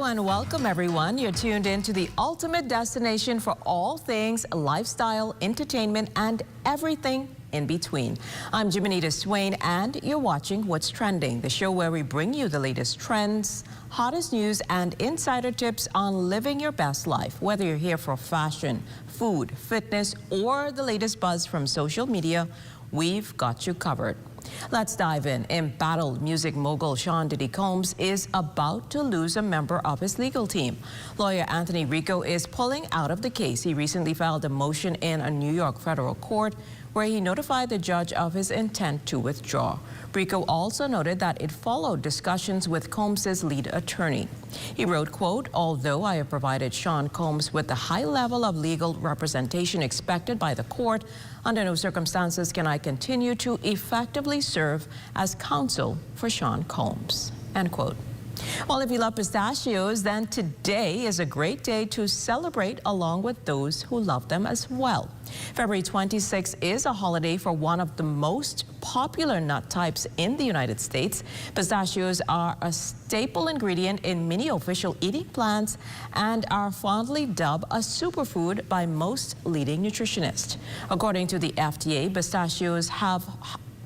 and welcome everyone. You're tuned in to the ultimate destination for all things lifestyle, entertainment, and everything in between. I'm Jimenita Swain, and you're watching What's Trending, the show where we bring you the latest trends, hottest news, and insider tips on living your best life. Whether you're here for fashion, food, fitness, or the latest buzz from social media, we've got you covered. Let's dive in. Embattled music mogul Sean Diddy Combs is about to lose a member of his legal team. Lawyer Anthony Rico is pulling out of the case. He recently filed a motion in a New York federal court where he notified the judge of his intent to withdraw. Rico also noted that it followed discussions with Combs' lead attorney. He wrote, quote, "Although I have provided Sean Combs with the high level of legal representation expected by the court, under no circumstances can I continue to effectively serve as counsel for Sean Combs," end quote. Well, if you love pistachios, then today is a great day to celebrate along with those who love them as well. February 26 is a holiday for one of the most popular nut types in the United States. Pistachios are a staple ingredient in many official eating plans and are fondly dubbed a superfood by most leading nutritionists. According to the FDA, pistachios have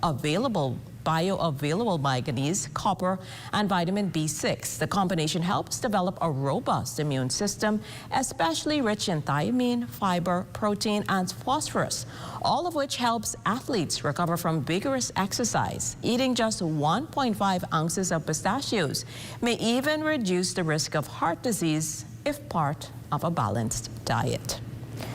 bioavailable manganese, copper, and vitamin B6. The combination helps develop a robust immune system, especially rich in thiamine, fiber, protein, and phosphorus, all of which helps athletes recover from vigorous exercise. Eating just 1.5 ounces of pistachios may even reduce the risk of heart disease if part of a balanced diet.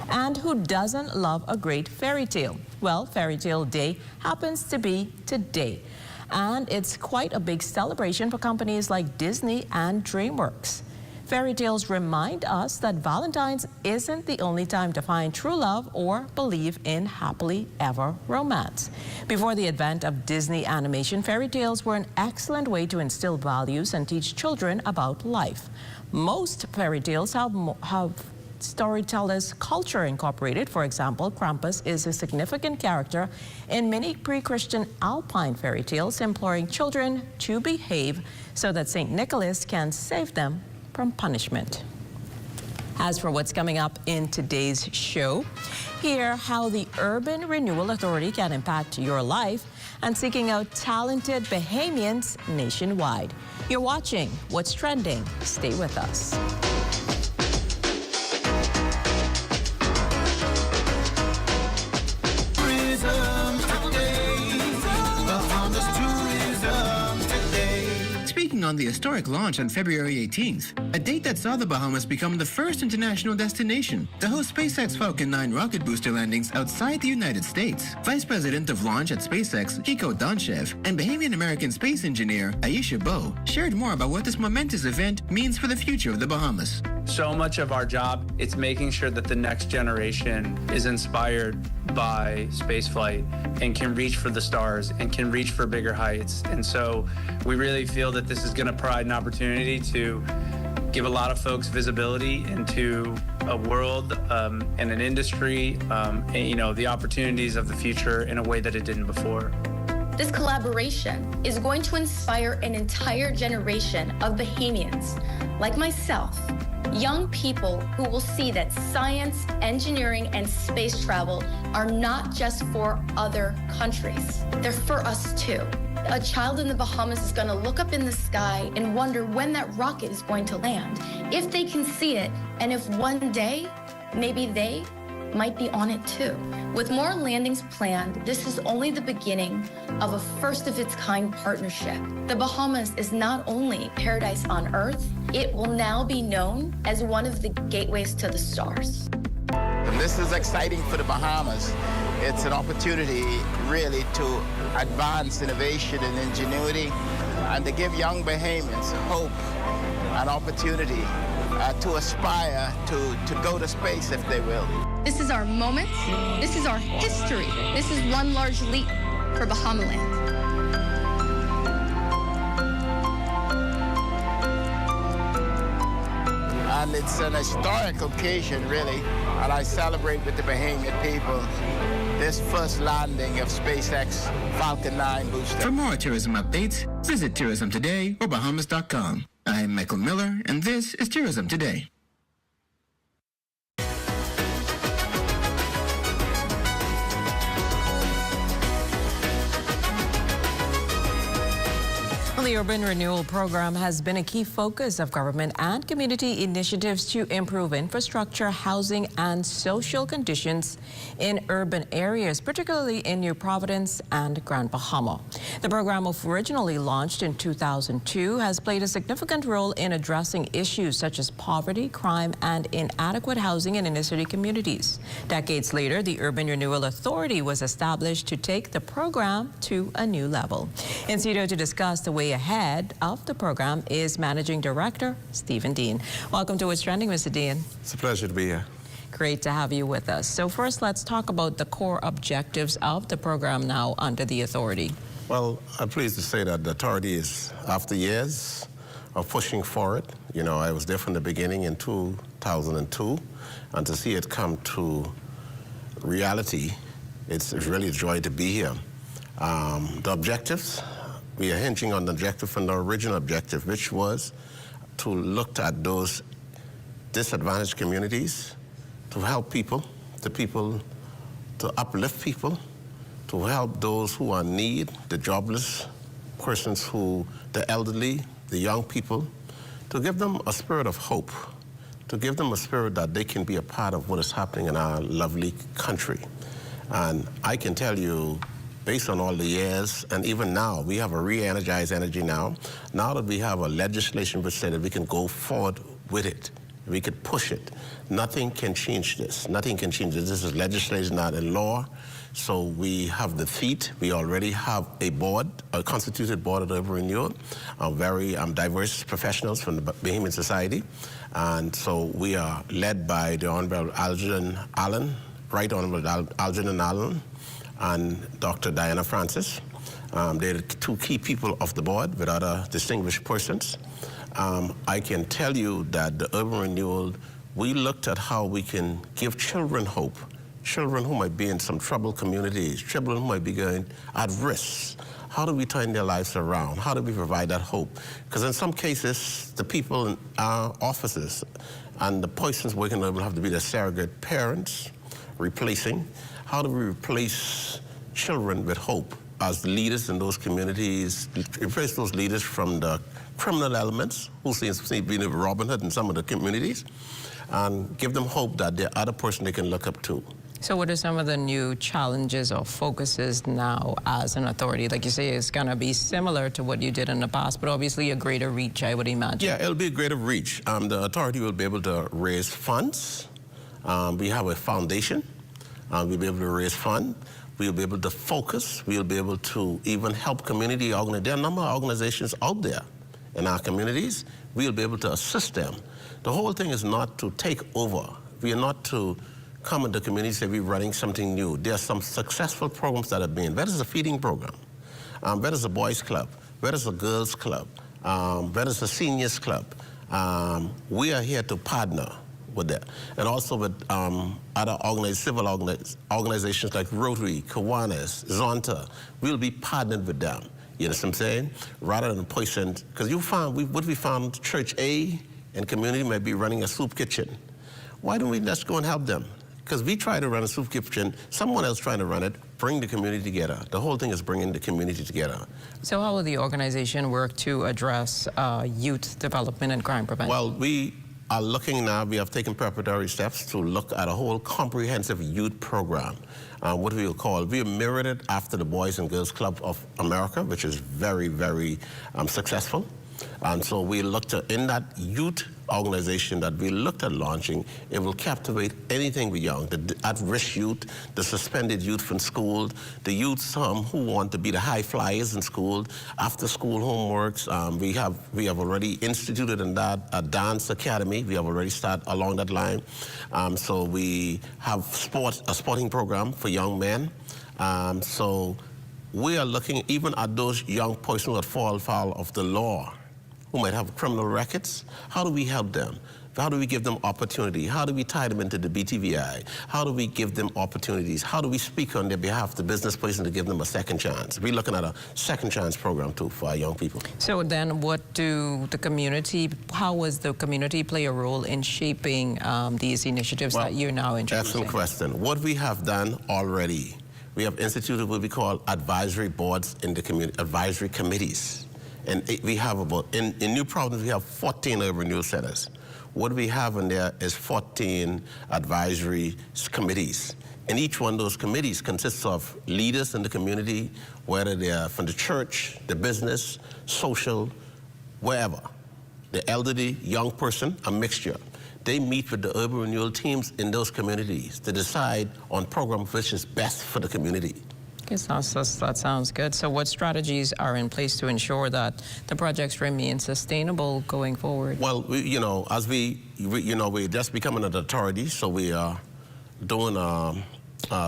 And who doesn't love a great fairy tale? Well, Fairy Tale Day happens to be today, and it's quite a big celebration for companies like Disney and DreamWorks. Fairy tales remind us that Valentine's isn't the only time to find true love or believe in happily ever romance. Before the advent of Disney animation, fairy tales were an excellent way to instill values and teach children about life. Most fairy tales have storytellers' culture incorporated. For example, Krampus is a significant character in many pre-Christian Alpine fairy tales, imploring children to behave so that St. Nicholas can save them from punishment. As for what's coming up in today's show, hear how the Urban Renewal Authority can impact your life and seeking out talented Bahamians nationwide. You're watching What's Trending. Stay with us. On the historic launch on February 18th, a date that saw the Bahamas become the first international destination to host SpaceX Falcon 9 rocket booster landings outside the United States. Vice President of Launch at SpaceX, Kiko Donchev, and Bahamian-American space engineer Aisha Bowe shared more about what this momentous event means for the future of the Bahamas. So much of our job, it's making sure that the next generation is inspired by spaceflight and can reach for the stars and can reach for bigger heights. And so we really feel that this is going to provide an opportunity to give a lot of folks visibility into a world and an industry and, the opportunities of the future in a way that it didn't before. This collaboration is going to inspire an entire generation of Bahamians, like myself, young people who will see that science, engineering, and space travel are not just for other countries. They're for us too. A child in the Bahamas is going to look up in the sky and wonder when that rocket is going to land, if they can see it, and if one day, maybe they might be on it too. With more landings planned, this is only the beginning of a first-of-its-kind partnership. The Bahamas is not only paradise on Earth, it will now be known as one of the gateways to the stars. And this is exciting for the Bahamas. It's an opportunity really to advance innovation and ingenuity and to give young Bahamians hope and opportunity to aspire to go to space if they will. This is our moment. This is our history. This is one large leap for Bahamaland. And it's an historic occasion, really, and I celebrate with the Bahamian people this first landing of SpaceX Falcon 9 booster. For more tourism updates, visit Tourism Today or Bahamas.com. I'm Michael Miller, and this is Tourism Today. The Urban Renewal Program has been a key focus of government and community initiatives to improve infrastructure, housing, and social conditions in urban areas, particularly in New Providence and Grand Bahama. The program, originally launched in 2002, has played a significant role in addressing issues such as poverty, crime, and inadequate housing in inner-city communities. Decades later, the Urban Renewal Authority was established to take the program to a new level. In studio to discuss the way ahead of the program is Managing Director Stephen Dean. Welcome to What's Trending, Mr. Dean. It's a pleasure to be here. Great to have you with us. So first, let's talk about the core objectives of the program now under the authority. Well, I'm pleased to say that the authority is, after years of pushing for it, you know, I was there from the beginning in 2002, and to see it come to reality, it's really a joy to be here. The objectives, we are hinging on the objective from the original objective, which was to look at those disadvantaged communities, to help people, to uplift people, to help those who are in need, the jobless persons, the elderly, the young people, to give them a spirit of hope, to give them a spirit that they can be a part of what is happening in our lovely country. And I can tell you, based on all the years, and even now, we have a re-energized energy now. Now that we have a legislation which said that we can go forward with it, we could push it. Nothing can change this. Nothing can change this. This is legislation, not a law. So we have the feet. We already have a board, a constituted board of Urban Renewal, very diverse professionals from the Bahamian Society. And so we are led by the Honorable Algernon Allen, Right Honorable Algernon Allen, and Dr. Diana Francis. They're the two key people of the board with other distinguished persons. I can tell you that the Urban Renewal, we looked at how we can give children hope, children who might be in some troubled communities, children who might be going at risk. How do we turn their lives around? How do we provide that hope? Because in some cases, the people in our offices and the persons working there will have to be the surrogate parents, replacing. How do we replace children with hope as the leaders in those communities, replace those leaders from the criminal elements, who seems to be Robin Hood in some of the communities, and give them hope that they're other person they can look up to. So what are some of the new challenges or focuses now as an authority? Like you say, it's going to be similar to what you did in the past, but obviously a greater reach, I would imagine. Yeah, it'll be a greater reach. The authority will be able to raise funds. We have a foundation. We'll be able to raise funds. We'll be able to focus. We'll be able to even help community organizations. There are a number of organizations out there in our communities. We'll be able to assist them. The whole thing is not to take over. We are not to come into communities and say we're running something new. There are some successful programs that have been. Whether it's a feeding program, whether it's a boys club, whether it's a girls club, whether it's a seniors club. We are here to partner with that. And also with other civil organizations like Rotary, Kiwanis, Zonta. We'll be partnered with them. You know what I'm saying? Rather than pushing, because what we found, Church A and community might be running a soup kitchen. Why don't we just go and help them? Because we try to run a soup kitchen, someone else trying to run it, bring the community together. The whole thing is bringing the community together. So how will the organization work to address youth development and crime prevention? Well, we are looking now, we have taken preparatory steps to look at a whole comprehensive youth program. What we will call, we mirrored it after the Boys and Girls Club of America, which is very, very successful. And so we looked at, in that youth organization that we looked at launching, it will captivate anything with young, the at-risk youth, the suspended youth from school, the youth who want to be the high flyers in school, after-school homeworks. We have already instituted in that a dance academy. We have already started along that line. So we have a sporting program for young men. So we are looking even at those young persons that fall foul of the law, who might have criminal records. How do we help them? How do we give them opportunity? How do we tie them into the BTVI? How do we give them opportunities? How do we speak on their behalf to business person to give them a second chance? We're looking at a second chance program too for our young people. So then how was the community play a role in shaping these initiatives that you're now introducing? Excellent question. What we have done already, we have instituted what we call advisory boards in the community, advisory committees. And we have in New Providence, we have 14 urban renewal centers. What we have in there is 14 advisory committees. And each one of those committees consists of leaders in the community, whether they are from the church, the business, social, wherever. The elderly, young person, a mixture. They meet with the urban renewal teams in those communities to decide on programs which is best for the community. That sounds good. So what strategies are in place to ensure that the projects remain sustainable going forward? Well, we're just becoming an authority, so we are doing a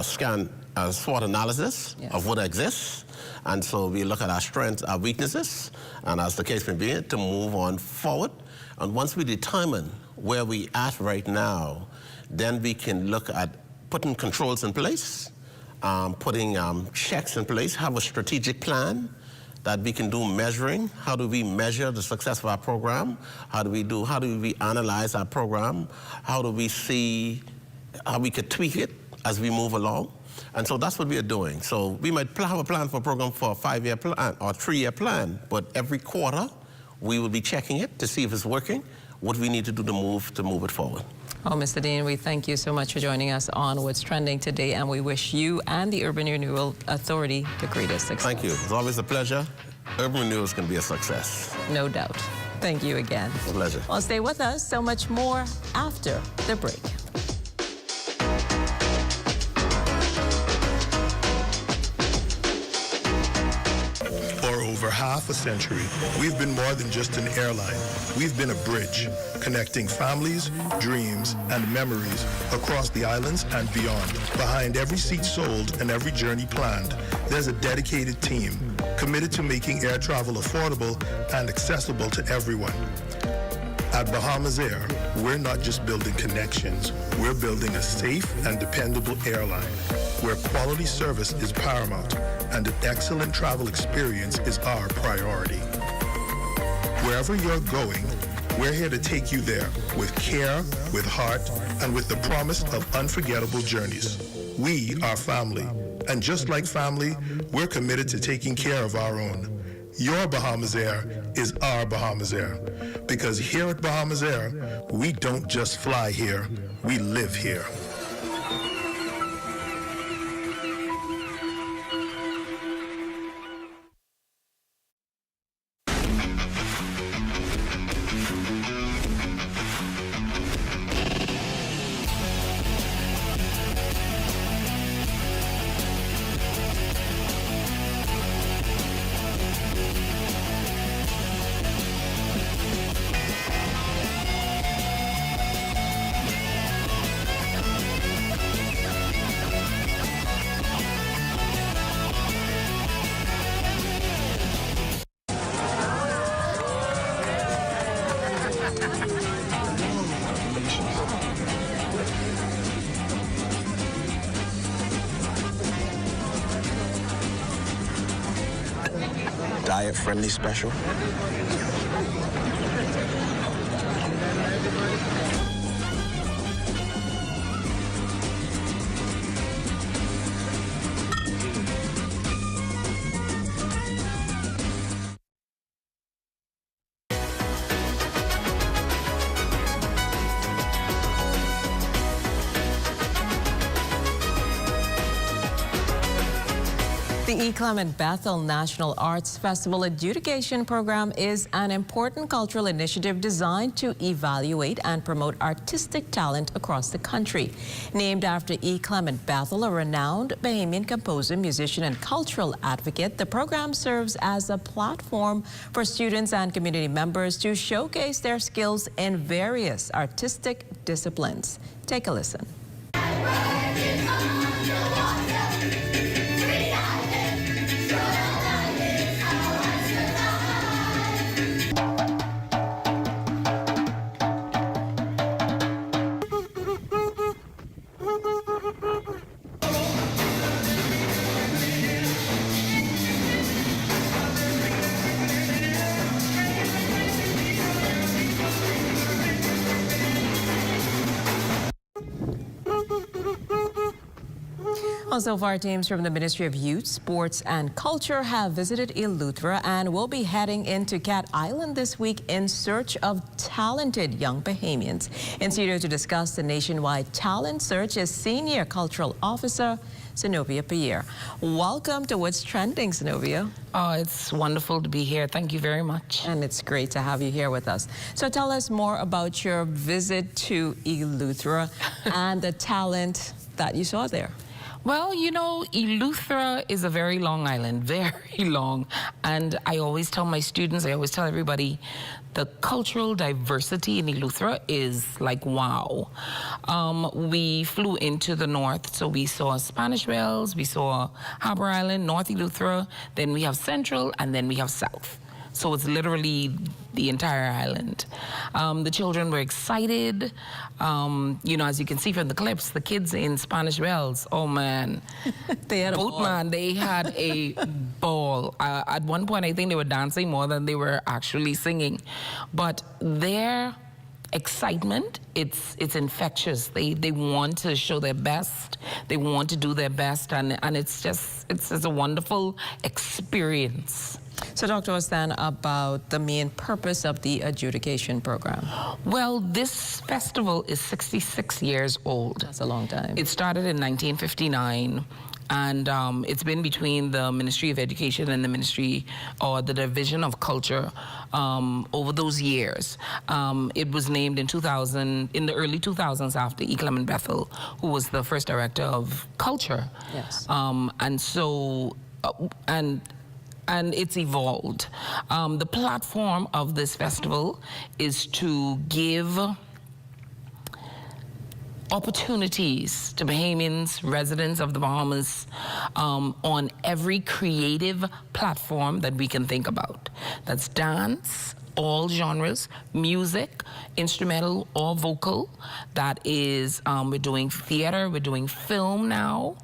SWOT analysis of what exists. And so we look at our strengths, our weaknesses, and as the case may be, to move on forward. And once we determine where we at right now, then we can look at putting controls in place, putting checks in place, have a strategic plan that we can do measuring. How do we measure the success of our program? How do we analyze our program? How do we see how we could tweak it as we move along? And so that's what we are doing. So we might have a plan for a program for a 5-year plan or 3-year plan, but every quarter we will be checking it to see if it's working, what we need to do to move it forward. Oh, Mr. Dean, we thank you so much for joining us on What's Trending today, and we wish you and the Urban Renewal Authority the greatest success. Thank you. It's always a pleasure. Urban Renewal is going to be a success. No doubt. Thank you again. A pleasure. Well, stay with us. So much more after the break. For over half a century, we've been more than just an airline. We've been a bridge, connecting families, dreams, and memories across the islands and beyond. Behind every seat sold and every journey planned, there's a dedicated team committed to making air travel affordable and accessible to everyone. At Bahamas Air, we're not just building connections, we're building a safe and dependable airline where quality service is paramount and an excellent travel experience is our priority. Wherever you're going, we're here to take you there with care, with heart, and with the promise of unforgettable journeys. We are family, and just like family, we're committed to taking care of our own. Your Bahamas Air is our Bahamas Air, because here at Bahamas Air, we don't just fly here, we live here. Diet-friendly special. The E. Clement Bethel National Arts Festival Adjudication Program is an important cultural initiative designed to evaluate and promote artistic talent across the country. Named after E. Clement Bethel, a renowned Bahamian composer, musician, and cultural advocate, the program serves as a platform for students and community members to showcase their skills in various artistic disciplines. Take a listen. Well, so far, teams from the Ministry of Youth, Sports and Culture have visited Eleuthera and will be heading into Cat Island this week in search of talented young Bahamians. In studio to discuss the nationwide talent search is Senior Cultural Officer Zenobia Pierre. Welcome to What's Trending, Zenobia. Oh, it's wonderful to be here. Thank you very much. And it's great to have you here with us. So tell us more about your visit to Eleuthera and the talent that you saw there. Well, you know, Eleuthera is a very long island, very long. And I always tell my students, I always tell everybody, the cultural diversity in Eleuthera is like, wow. We flew into the north, so we saw Spanish Wells, we saw Harbor Island, North Eleuthera, then we have Central, and then we have South. So it's literally the entire island. The children were excited. You know, as you can see from the clips, the kids in Spanish Wells, oh man. They had a ball. Man, they had a ball. At one point, I think they were dancing more than they were actually singing. But their excitement, it's infectious. They want to show their best. They want to do their best, and it's a wonderful experience. So talk to us then about the main purpose of the adjudication program. Well, this festival is 66 years old. That's a long time. It started in 1959. And it's been between the Ministry of Education and the Ministry or the Division of Culture over those years. It was named in 2000, in the early 2000s, after E. Clement Bethel, who was the first director of culture. Yes. And so, and it's evolved. The platform of this festival is to give opportunities to Bahamians, residents of the Bahamas, on every creative platform that we can think about. That's dance, all genres, music, instrumental or vocal. That is, we're doing theater, we're doing film now.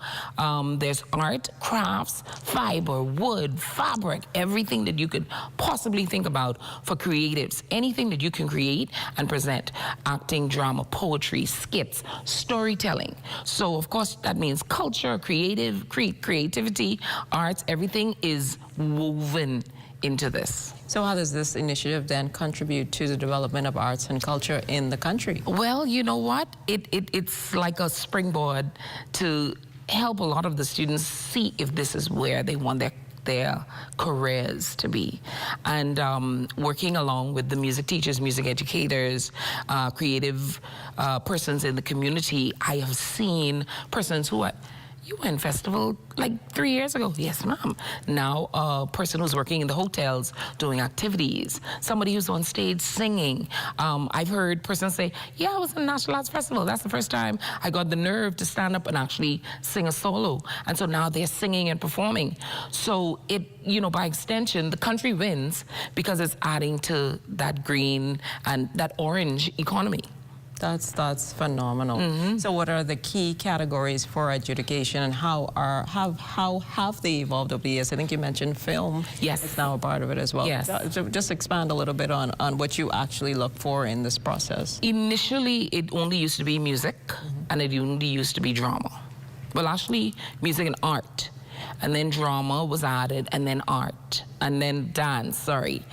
There's art, crafts, fiber, wood, fabric, everything that you could possibly think about for creatives. Anything that you can create and present. Acting, drama, poetry, skits, storytelling. So, of course, that means culture, creativity, arts, everything is woven into this. So how does this initiative then contribute to the development of arts and culture in the country? Well, you know what? It's like a springboard to help a lot of the students see if this is where they want their careers to be. And working along with the music teachers, music educators, creative persons in the community, I have seen persons who are, you were in festival like 3 years ago. Yes, ma'am. Now a person who's working in the hotels doing activities, somebody who's on stage singing. I've heard persons say, yeah, I was in the National Arts Festival. That's the first time I got the nerve to stand up and actually sing a solo. And so now they're singing and performing. So it, you know, by extension, the country wins because it's adding to that green and that orange economy. That's phenomenal. Mm-hmm. So what are the key categories for adjudication, and how have they evolved over the years? I think you mentioned film. Yes. It's now a part of it as well. Yes. So just expand a little bit on what you actually look for in this process. Initially, it only used to be music, and it only used to be drama. Well, actually, music and art. And then drama was added, and then art, and then dance, sorry.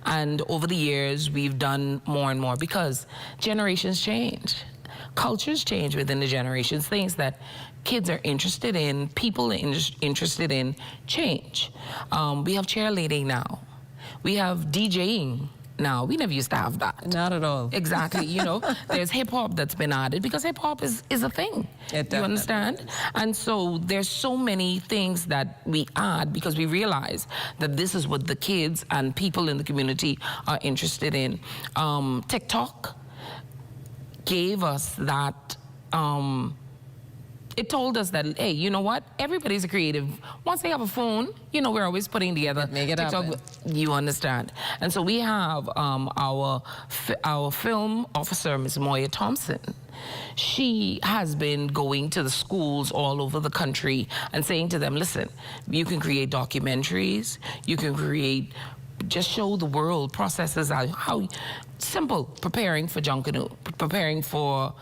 And over the years, we've done more and more because generations change. Cultures change within the generations. Things that kids are interested in, people are interested in, change. We have cheerleading now. We have DJing now. We never used to have that. Not at all. Exactly. You know, there's hip-hop that's been added because hip-hop is a thing. You understand? And so there's so many things that we add because we realize that this is what the kids and people in the community are interested in. TikTok gave us that, it told us that, hey, you know what? Everybody's a creative. Once they have a phone, you know, we're always putting together Make it TikTok. happen. You understand? And so we have our film officer, Ms. Moya Thompson. She has been going to the schools all over the country and saying to them, listen, you can create documentaries, you can create, just show the world processes, how simple, preparing for Junkanoo, preparing for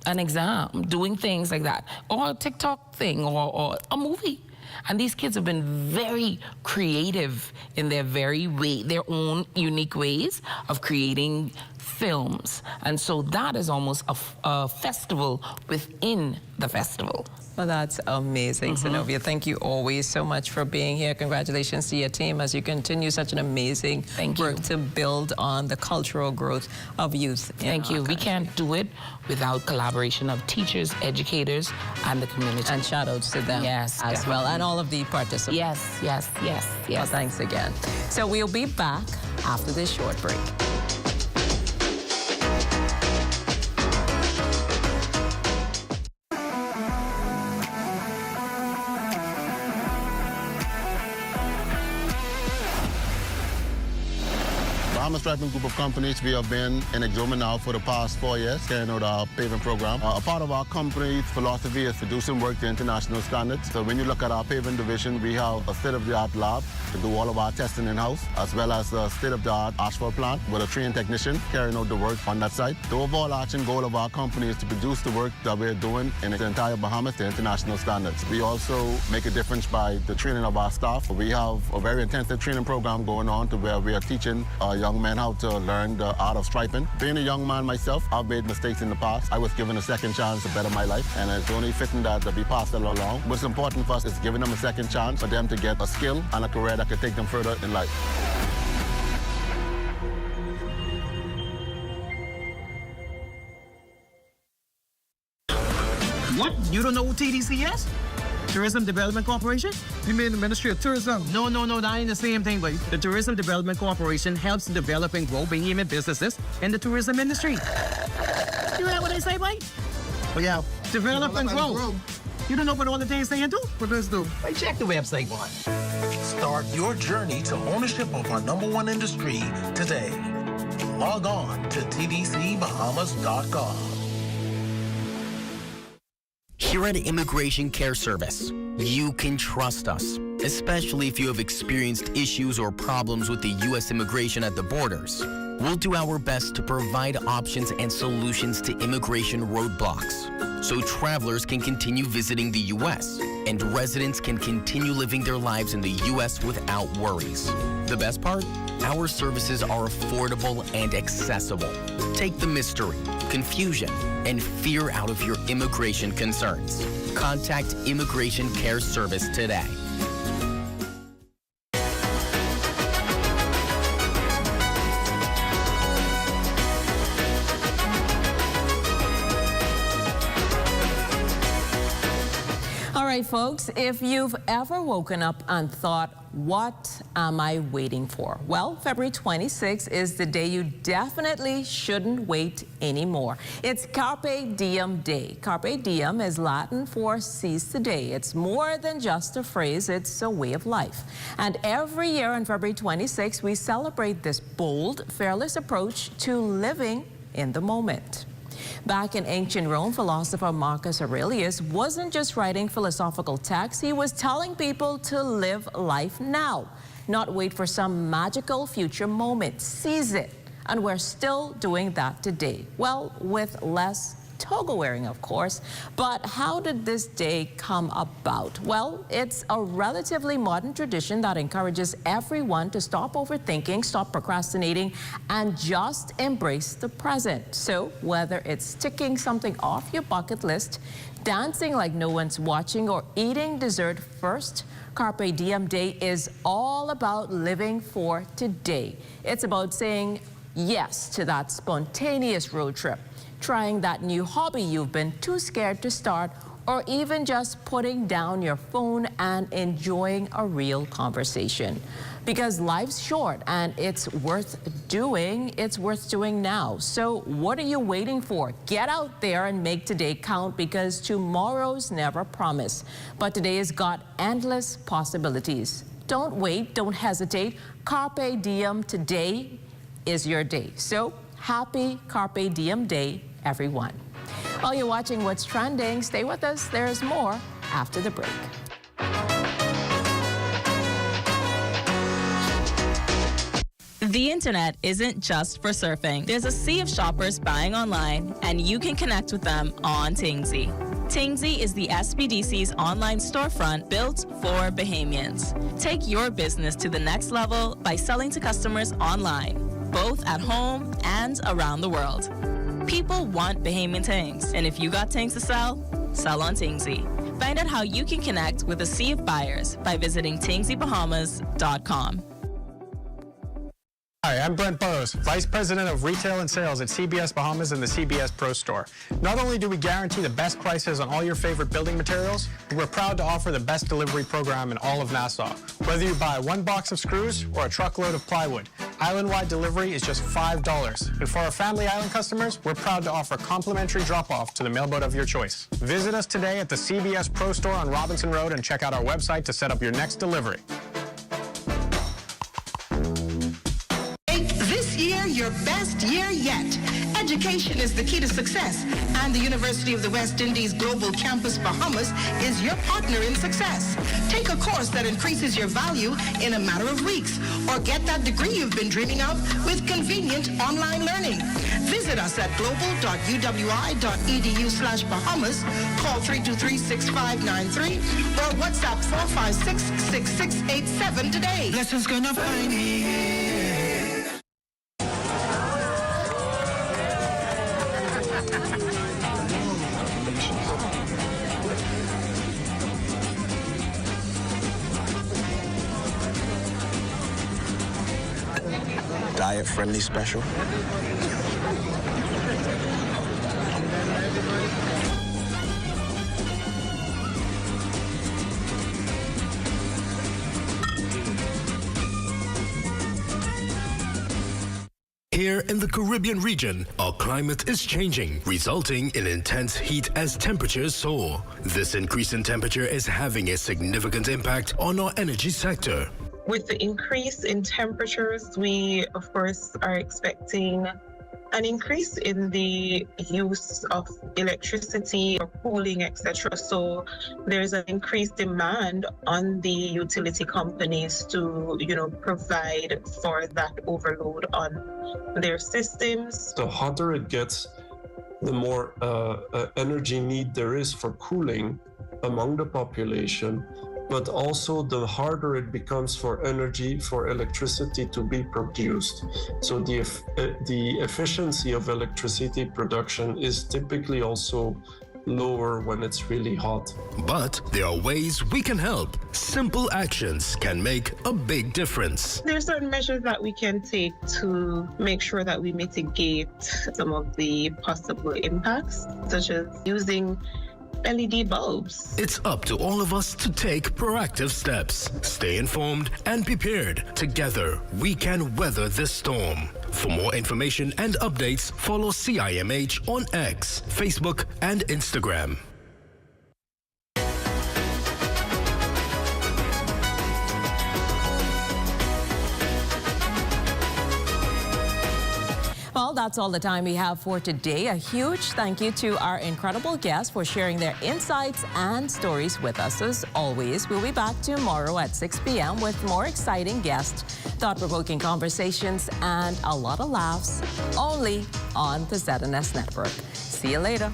an exam, doing things like that, or a TikTok thing, or a movie. And these kids have been very creative in their their own unique ways of creating films. And so that is almost a festival within the festival. Well, that's amazing, Zenobia. Thank you always so much for being here. Congratulations to your team as you continue such an amazing work to build on the cultural growth of youth. Thank you. We can't do it without collaboration of teachers, educators, and the community. And shout outs to them as well, and all of the participants. Yes. Well, thanks again. So we'll be back after this short break. Bahamas Striping Group of Companies, we have been in Exuma now for the past 4 years, carrying out our paving program. A part of our company's philosophy is to do some work to international standards. So when you look at our paving division, we have a state-of-the-art lab to do all of our testing in-house, as well as a state-of-the-art asphalt plant with a trained technician carrying out the work on that site. The overarching goal of our company is to produce the work that we're doing in the entire Bahamas to international standards. We also make a difference by the training of our staff. We have a very intensive training program going on to where we are teaching young men how to learn the art of striping. Being a young man myself, I've made mistakes in the past. I was given a second chance to better my life, and it's only fitting that we pass that along. What's important for us is giving them a second chance for them to get a skill and a career that could take them further in life. What? You don't know who TDC is? Tourism Development Corporation? You mean the Ministry of Tourism? No, that ain't the same thing, but the Tourism Development Corporation helps develop and grow behemoth businesses in the tourism industry. You hear what they say, mate? Oh, yeah. Develop and grow. You don't know what all the things they do? What does do? Hey, check the website, boy. Start your journey to ownership of our #1 industry today. Log on to tdcbahamas.com. Here at Immigration Care Service, you can trust us, especially if you have experienced issues or problems with the U.S. immigration at the borders. We'll do our best to provide options and solutions to immigration roadblocks, so travelers can continue visiting the U.S. and residents can continue living their lives in the U.S. without worries. The best part? Our services are affordable and accessible. Take the mystery, confusion, and fear out of your immigration concerns. Contact Immigration Care Service today. All right, folks, if you've ever woken up and thought, what am I waiting for? Well, February 26th is the day you definitely shouldn't wait anymore. It's Carpe Diem Day. Carpe Diem is Latin for seize the day. It's more than just a phrase, it's a way of life. And every year on February 26th, we celebrate this bold, fearless approach to living in the moment. Back in ancient Rome, philosopher Marcus Aurelius wasn't just writing philosophical texts, he was telling people to live life now, not wait for some magical future moment. Seize it. And we're still doing that today. Well, with less toga wearing, of course. But how did this day come about? Well, it's a relatively modern tradition that encourages everyone to stop overthinking, stop procrastinating, and just embrace the present. So whether it's ticking something off your bucket list, dancing like no one's watching, or eating dessert first, Carpe Diem Day is all about living for today. It's about saying yes to that spontaneous road trip, trying that new hobby you've been too scared to start, or even just putting down your phone and enjoying a real conversation. Because life's short and it's worth doing now. So what are you waiting for? Get out there and make today count, because tomorrow's never promised. But today has got endless possibilities. Don't wait, don't hesitate. Carpe Diem today is your day. So happy Carpe Diem Day, everyone. While you're watching What's Trending, stay with us. There's more after the break. The internet isn't just for surfing. There's a sea of shoppers buying online, and you can connect with them on Tingsy. Tingsy is the SBDC's online storefront built for Bahamians. Take your business to the next level by selling to customers online, both at home and around the world. People want Bahamian things, and if you got things to sell, sell on Tingsy. Find out how you can connect with a sea of buyers by visiting TingsyBahamas.com. Hi, I'm Brent Burrows, Vice President of Retail and Sales at CBS Bahamas and the CBS Pro Store. Not only do we guarantee the best prices on all your favorite building materials, but we're proud to offer the best delivery program in all of Nassau. Whether you buy one box of screws or a truckload of plywood, island-wide delivery is just $5. And for our Family Island customers, we're proud to offer complimentary drop-off to the mailboat of your choice. Visit us today at the CBS Pro Store on Robinson Road and check out our website to set up your next delivery. Your best year yet. Education is the key to success, and the University of the West Indies Global Campus Bahamas is your partner in success. Take a course that increases your value in a matter of weeks, or get that degree you've been dreaming of with convenient online learning. Visit us at global.uwi.edu/Bahamas, call 323-6593, or WhatsApp 456-6687 today. Blessings gonna find me. Diet-friendly special. Here in the Caribbean region, our climate is changing, resulting in intense heat as temperatures soar. This increase in temperature is having a significant impact on our energy sector. With the increase in temperatures, we, of course, are expecting an increase in the use of electricity or cooling, etc. So there's an increased demand on the utility companies to, provide for that overload on their systems. The hotter it gets, the more energy need there is for cooling among the population, but also the harder it becomes for electricity to be produced. So the efficiency of electricity production is typically also lower when it's really hot. But there are ways we can help. Simple actions can make a big difference. There are certain measures that we can take to make sure that we mitigate some of the possible impacts, such as using LED bulbs. It's up to all of us to take proactive steps. Stay informed and prepared. Together, we can weather this storm. For more information and updates, follow CIMH on X, Facebook, and Instagram. Well, that's all the time we have for today. A huge thank you to our incredible guests for sharing their insights and stories with us. As always, we'll be back tomorrow at 6 p.m. with more exciting guests, thought-provoking conversations, and a lot of laughs only on the ZNS Network. See you later.